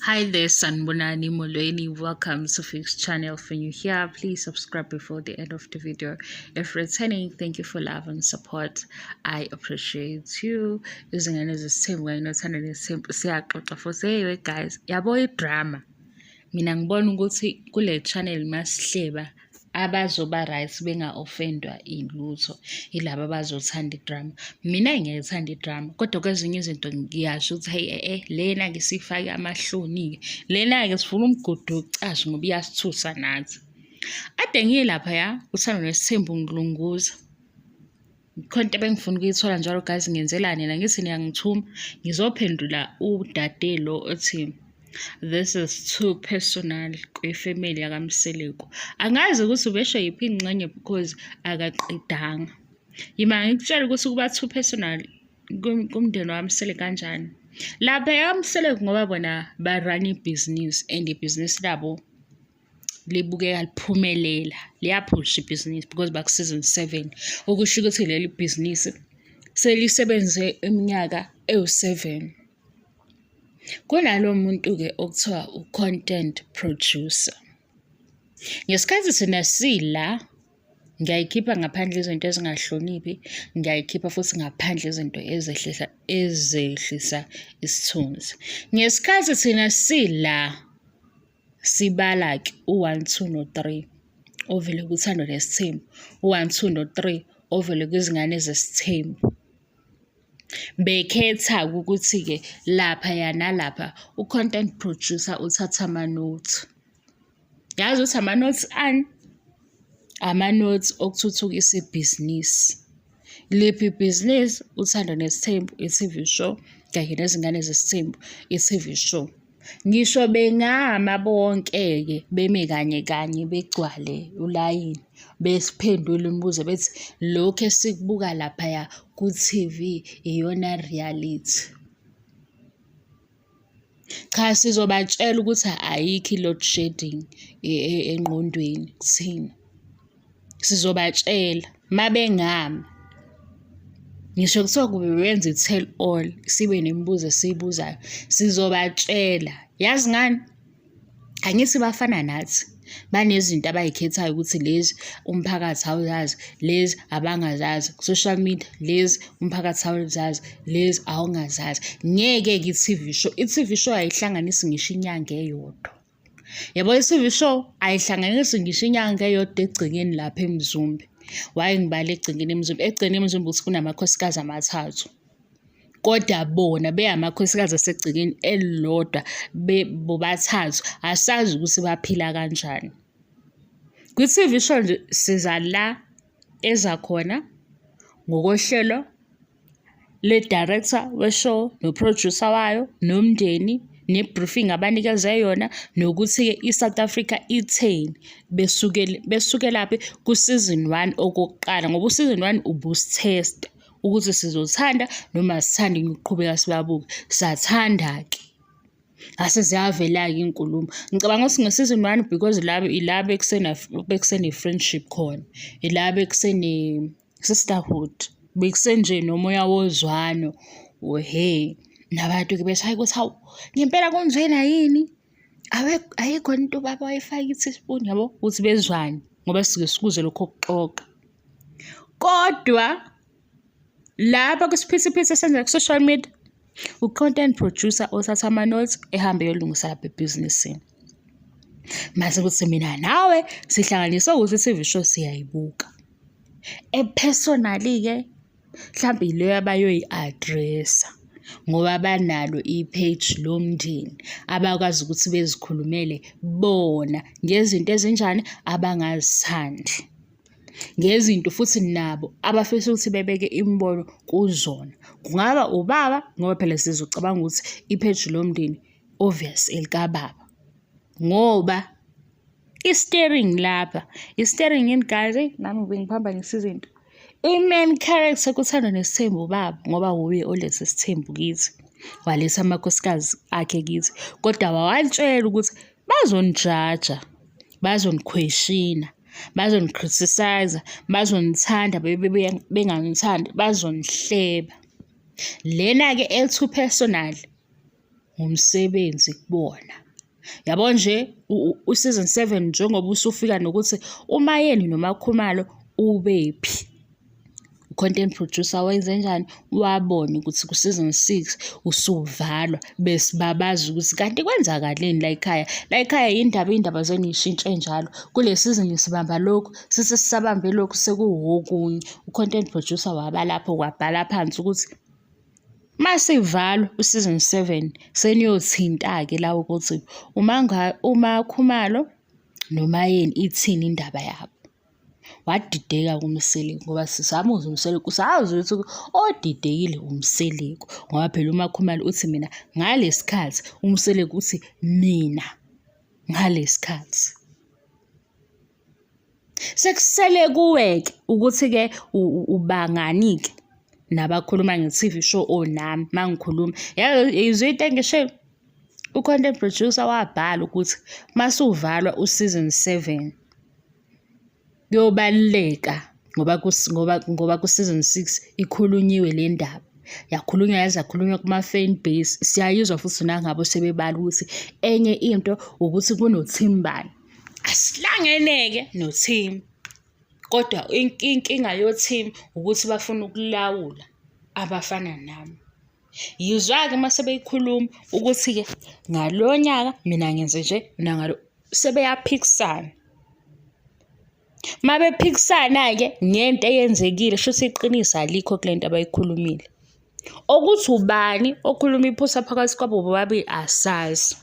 Hi there, Sanbonani Molweni. Welcome to Fix channel. If you're here, please subscribe before the end of the video. If returning, thank you for love and support. I appreciate you. Using another same way, not another same. Say, guys, yabo drama. Mina ngibona ukuthi kule channel masihleba abazoba right benga-offendwa ilutho yilabo abazothanda idrama. Mina ngiyayithanda idrama kodwa kwezinye izinto ngiyasho ukuthi hayi lena-ke sifake amahloni-ke lena-ke sifuna umgodi wokucasha ngoba iyasithusa nathi. Ade ngiyelaphaya uthando nesithembu ngilunguza. Khona into ebengifuna ukuyithola njalo guys, ngenzelani na ngithi niyangithuma ngizophendula udade lo othi this is too personal kwifamily yakamseleko. Angazi ukuthi ubesho yiphi ingxenye because akaqedanga. Yima ngikutshela ukuthi kuba too personal kumndeni wamseleko kanjani. Lapha yamseleko ngoba bona ba run ibhizinisi and ibhizinisi labo libukeka liphumelela. Liyaphusha ibhizinisi because baku season 7 okusho ukuthi leli bhizinisi selisebenze iminyaka ewu7. Kunalo muntu-ke okuthiwa u-content producer. Ngesikhathi thina sila ngiyayikhipha ngaphandle izinto ezingahloniphi, ngiyayikhipha futhi ngaphandle izinto ezehlisa isithunzi. Ngesikhathi thina sila sibala-ke u-1, 2 no-3 ovele kuthando nesithembu, u-1, 2 no-3 ovele kwizingane zesithembu. Bekhetha ukuthi-ke lapha yana lapha u-content producer uthatha ama-notes. Yazi ukuthi ama-notes ani? Ama-notes okuthuthukisa ibhizinisi. Liphi ibhizinisi? Uthando nesithembu, i-TV show, kanye nezingane zesithembu, i-TV show. Ngisho bengama bonke-ke beme kanye kanye begcwale ulayini besiphendula imibuzo bethi lokhu esikubuka laphaya ku-TV iyona reality. Cha, sizobatshela ukuthi ayikho i-load shedding engqondweni kuthina. Sizobatshela mabengami. Ngisho kuthiwa kube wenza i-tell all sibe nemibuzo esiyibuzayo sizobatshela. Yazi ngani? Angithi bafana nathi. Banezinto abayikhethayo ukuthi lezi umphakathi awuzazi, lezi abangazazi. Social media lezi umphakathi awuzazi, lezi awungazazi. Ngeke-ke i-TV show ayihlanganisi ngisho inyanga eyodwa. Yabo i-TV show ayihlanganisi ngisho inyanga eyodwa egcekeni lapha eMzumbe. Waye ngibale egcekeni eMzumbe. Egcekeni eMzumbe ukuthi kunamakhosikazi amathathu. Kodwa bona beyamakhosikazi asegcekeni elilodwa bobathathu. Asazi ukuthi baphila kanjani. Kwi-TV show nje siza la eza khona ngokohlelo le-director we-show no-producer wayo nomndeni ne-briefing abanikeze yona nokuthi-ke i-South Africa itheni besukela ku-season 1 okokuqala ngoba u-season 1 ubusithesta ukuthi sizothanda noma sithandi ukuqhubeka sibabuke. Sathanda-ke. Ase ziyavela-ke inkulumo. Ngicabanga ukuthi nge-season 1 because ilabo bekusene-friendship khona. Ilabo bekusene-sisterhood. Bekusenje nomoya wozwano. Nabantu-ke bethi hayi ukuthi hawu ngempela kunjena yini? Ayikho into baba wayifaka i-teaspoon yabo ukuthi bezwane ngoba sike sikuze lokho okuxoxa. Kodwa lapha kusiphithiphithi esenza ku-social media u-content producer othatha ama-notes ehambe eyolungisa lapha ebhizinisini. Mase kuthi mina nawe sihlanganise ukuthi i-TV show siyayibuka. Personally-ke mhlawumbe leyo abayoyi-addressa ngoba banalo i-page lomndeni abakwazi ukuthi bezikhulumele bona ngezinto ezinjani abangazithandi. Ngezinto futhi nabo abafisa ukuthi bebeke imibono kuzona. Kungaba ubaba ngoba phela sizocabanga ukuthi i-page lomndeni obvious elikababa. Ngoba i-steering lapha, i-steering yini guys? Nami bengiphamba ngesizinto. I-main character kuthando nesithembu ubaba ngoba uye olethe isithembu kithi. Waletha amakhosikazi akhe kithi. Kodwa wawatshela ukuthi bazonijaja, bazoniquestiona, bazoni-criticize, bazonithanda bengangithandi, bazonihleba. Lena-ke el-too personal ngumsebenzi kubona. Yabo nje u-season 7 njengoba usufika nokuthi uMayeni noMakhumalo ubephi. Content producer wenze njani wabona ukuthi ku-season 6 usuvalwa bese babazi ukuthi kanti kwenzakaleni la ekhaya indaba zenishintshe njalo kule season sibamba lokhu sise sisabambe lokhu sekuwokunye. U-content producer waba lapho kwabhala phansi ukuthi masivalwa u-season 7 seniyothinta-ke la ukuthi uMakhumalo noMayeni ithini indaba yabo. Wadideka kuMseleko ngoba sisamuzwa uMseleko sazi ukuthi odidekile uMseleko ngoba phela uMakhumalo uthi mina ngalesikhathi, uMseleko uthi mina ngalesikhathi. Sekusele kuweke ukuthi-ke ubangani-ke nabakhuluma nge-TV show onami mangikhuluma. Yizwe into engishilo u-content producer wabhala ukuthi masuvalwa u-season 7 kuyobaluleka ngoba ku-season 6 ikhulunyiwe le ndaba. Yakhulunywa yaze yakhulunywa kuma-fan base. Siyayizwa futhi nangabo sebebala ukuthi enye into ukuthi kunoThimbani. Asihlangene-ke noThim. Kodwa inkinga yoThim ukuthi bafuna ukulawula abafana nami. Yizwa-ke mase beyikhuluma ukuthi-ke ngalo nyaka mina ngenze nje mina ngalo sebeyaphikisana. Mabephikisana-ke ngento eyenzekile shuthi iqiniso alikho kule nto abayikhulumile. Ukuthi ubani okhuluma iphutha phakathi kwabo bobabili asazi.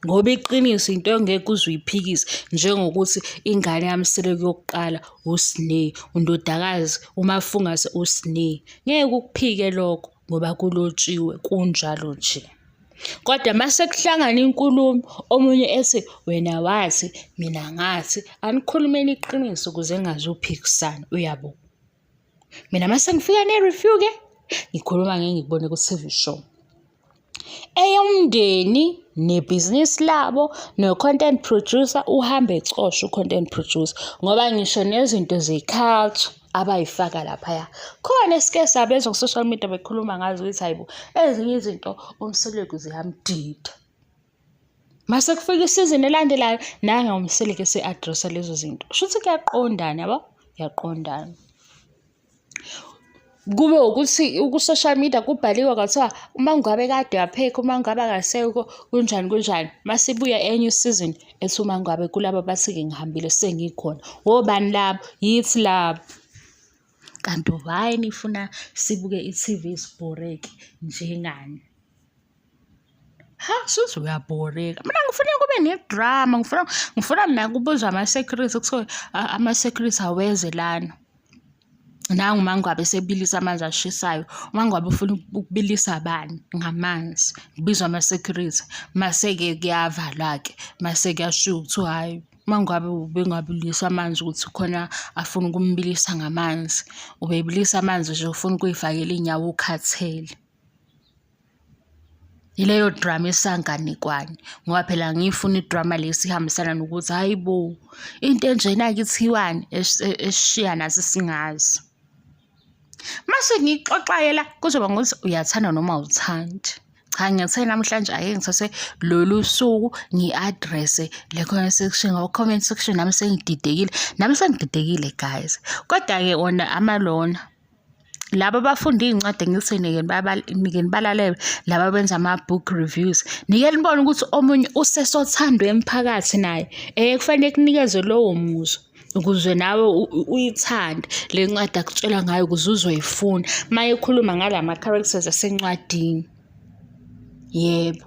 Ngoba iqiniso into engeke uze uyiphikise njengokuthi ingane yaMseleko yokuqala uSneh, undodakazi uMafungase uSneh. Ngeke ukuphike lokho ngoba kulotshiwe kunjalo nje. Kodwa mase kuhlangana inkulumo omunye ethi wena wathi mina ngathi anikhulumeni iqiniso ukuze ngazuphikisana uyabo. Mina mase ngifika ne-review ke ngikhuluma ngeke ngikubone ku-TV show. Eyomndeni nebhizinisi labo no-content producer uhambe ecosha u-content producer ngoba ngisho nezinto ze-culture abayifaka laphaya. Khona esike sabezwa ku-social media bekhuluma ngazo ukuthi hayibo ezinye izinto uMseleko ziyamdida. Mase kufika isizini elandelayo nanga uMseleko ese-addressa lezo zinto. Shuthi kuyaqondana yabo, yaqondana. Kube ukuthi ku-social media kubhaliwe kwathiwa uma ngabe kade yaphekha uma ngabe akasekho kunjani. Mase ibuya enye season ethi uma ngabe kulabo bathi-ke ngihambile sengikhona. Wobani labo? Yithi labo. Kanti why nifuna sibuke i-TV sibhoreke njengani? Suthi uyabhoreka. Mina ngifuna kube ne-drama, ngifuna mina kubuzwa ama-security kuthiwe ama-security aweze lana. Nangu mangabe sebilisa amanzi ashisayo. Mangabe ufuna ukubilisa abani ngamanzi. Kubizwa ama-security. Mase-ke kuyavalwa-ke. Mase kuyashiwo kuthiwa hayi mangabe ubengabilisa amanzi ukuthi khona afuna ukumbilisa ngamanzi. Ubebilisa amanzi nje ufuna ukuyifakela inyawo ukhathele. Ileyo drama esanganikwani ngoba phela ngifuna idrama lesihambisana nokuthi hayibo into enjena kithiwani eshiya nathi singazi. Mase ngixoxayela kuzoba ngokuthi uyathanda noma awuthandi. Cha ngiyathe namhlanje ake ngithathe lolu suku ngi-address le comment section ngoba comment section nami sengididekile guys. Kodwa-ke ona amalona laba abafunda iy'ncwadi engithi nike nibalalele laba benza ama-book reviews nike nibone ukuthi omunye usesothandwa emphakathi naye kufanele kunikeze lowo muzo ukuze nawe uyithande le ncwadi akutshela ngayo ukuze uzoyifuna maye ekhuluma ngalama characters asencwadini. Yebo.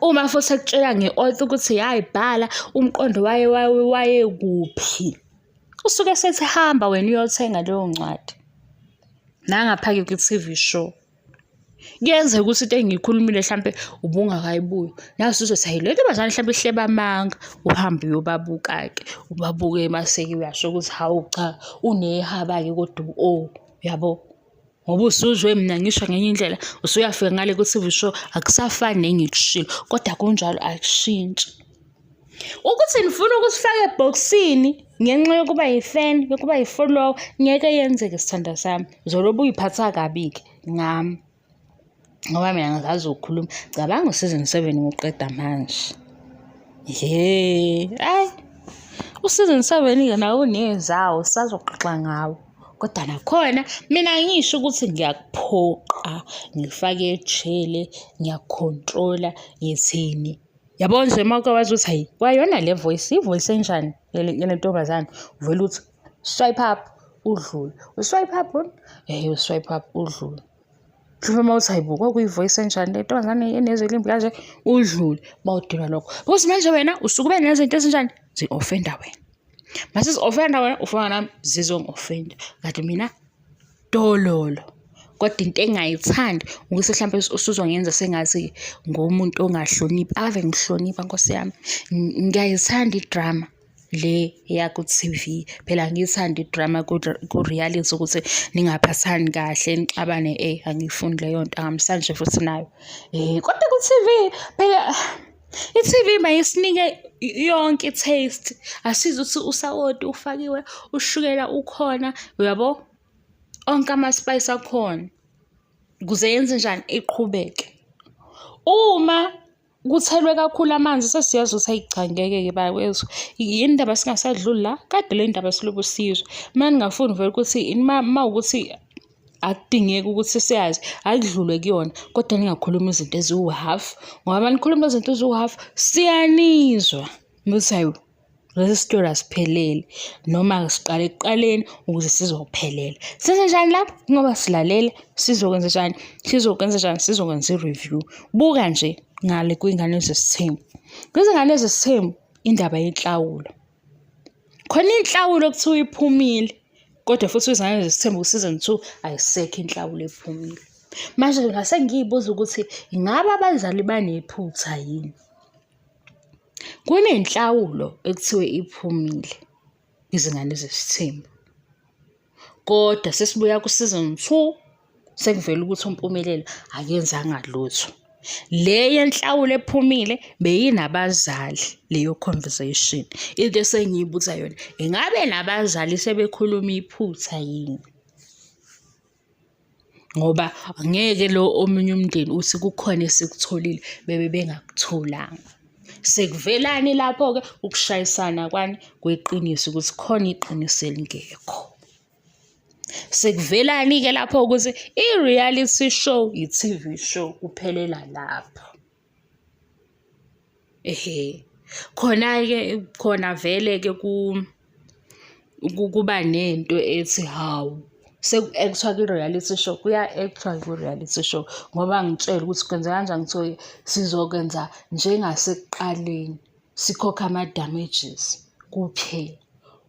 Uma futhi ekutshela nge-author ukuthi yayibhala umqondo waye kuphi usuke sethi hamba wena uyothenga leyo ncwadi. Nangaphake ku-TV show. Kuyenzeka ukuthi into engiyikhulumile mhlampe ubungakayibuyi. Naso uzothi hayi le ntombazane mhlampe ihleba amanga uhambe uyobabuka-ke. Ubabuke mase-ke uyasho ukuthi hawu cha unehaba-ke kodwa yabo. Ngoba usuzwe mina ngisho ngenye indlela usuyafika ngale ku-TV show akusafani nengikushilo kodwa kunjalo akushintshi. Ukuthi nifuna ukusifaka eboxini ngenxa yokuba yi-fan yokuba yi-follower ngeke yenzeke sithanda sami. Zolobe uyiphatha kabi-ke ngami. ngoba mina ngizazi ukukhuluma. Cabanga u-season 7 ngoqeda manje. Hayi, u-season 7-ke nawo unezawo sazoxoxa ngawo. Kodwa nakhona mina ngisho ukuthi ngiyakuphoqa, ngifake ejele, ngiyakukhontrola, ngithini. Yabo nje uma ukwazi ukuthi hayi kwayona le voice, ivoice enjani yale ntombazane, uvela uthi swipe up udlule. Uswipe up uswipe up udlule. Mhlawumbe uma uthi hayibo kwakuyi-voice enjani le ntombazane enezwe elimbi kanje udlule bawudinwa lokho. Because manje wena usuke ube nezinto ezinjani zi-offenda wena. Mase zi-offenda wena ufana nami zizongi-offenda. Kanti mina dololo. Kodwa into engayithandi ukuthi mhlawumbe usuzongenza sengathi ngomuntu ongahloniphi. Ave ngihlonipha Nkosi yami. Ngiyayithanda idrama le yaku-TV. Phela ngiyithanda idrama ku-reality ukuthi ningaphathani kahle nixabane angiyifuni leyo nto angihambisani futhi nayo. Kodwa ku-TV phela i-TV mayisinike yonke i-taste. Asize ukuthi usawoti ufakiwe, ushukela ukhona, uyabo? Onke ama-spice akhona. Ukuze yenze njani? Iqhubeke. Uma kuthelwe kakhulu amanzi sesiyazi ukuthi hayi cha ngeke-ke bakwethu. Yini indaba singasadluli la? Kade le ndaba silobu sizwe. Uma ningafuni vele ukuthi uma ukuthi akudingeki ukuthi siyazi akudlulwe kuyona, kodwa ningakhuluma izinto eziwu-half. Ngoba uma nikhuluma izinto eziwu-half siyanizwa. Ukuthi hayi lesi sitori asiphelele noma siqale ekuqaleni ukuze sizophelela. Senze njani lapho? Ngoba silalele sizokwenza njani? Sizokwenza i-review. Buka nje ngale kwingane zesithembu. Kwizingane zesithembu indaba yenhlawulo. Khona inhlawulo kuthiwa iphumile. Kodwa futhi izingane zesithembu ku-season 2 ayisekho inhlawulo ephumile. Manje ngase ngiyibuza ukuthi ingabe abazali banephutha yini? Kunenhlawulo ekuthiwe iphumile izingane zesithembu. Kodwa sesibuya ku-season 2 sekuvela ukuthi uMpumelelo akenzanga lutho. Le yenhlawulo ephumile beyinabazali leyo conversation. Into esengiyibuza yona, ingabe nabazali sebekhuluma iphutha yini? Ngoba ngeke lo omunye umndeni uthi kukhona esikutholile bebe bengakutholanga. Sekuvelani lapho-ke ukushayisana kwani kweqiniso ukuthi khona iqiniso elingekho. Sekuvelani-ke lapho ukuthi i-reality show i-TV show kuphelela lapho. Khona-ke khona vele-ke kuba nento ethi hawu seku-actwa kwi-reality show, kuya-actwa kwi-reality show. Ngoba ngitshela ukuthi kwenza kanjani kuthiwe sizokwenza njengasekuqaleni sikhokha ama-damages kuphela.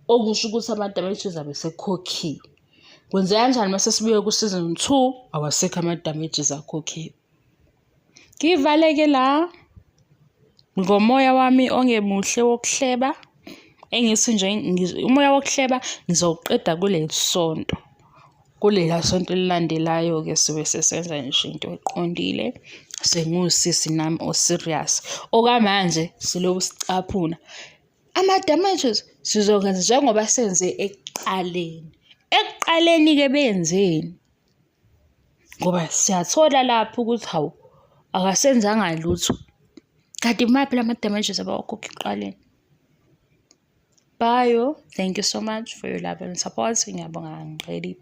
Okusho ukuthi ama-damages abe sekhokhiwe. Kwenza kanjani mase sibuye ku-season 2 awasekho ama-damages akhokhiwe. Ngivaleke la ngomoya wami ongemuhle wokuhleba. Engithi nje umoya wokuhleba ngizowuqeda kuleli sonto. Kulela sonto elilandelayo-ke sibe sesenza nje into eqondile. Sengusisi nami o-serious. Okwamanje silobu sicaphuna. Ama-damages sizokwenza njengoba senze ekuqaleni. Ekuqaleni-ke benzeni? Ngoba siyathola lapho ukuthi hawu akasenzanga lutho. Kanti maphi lama-damages abawakhokha ekuqaleni? Bye. Thank you so much for your love and support. Ngiyabonga ngicela.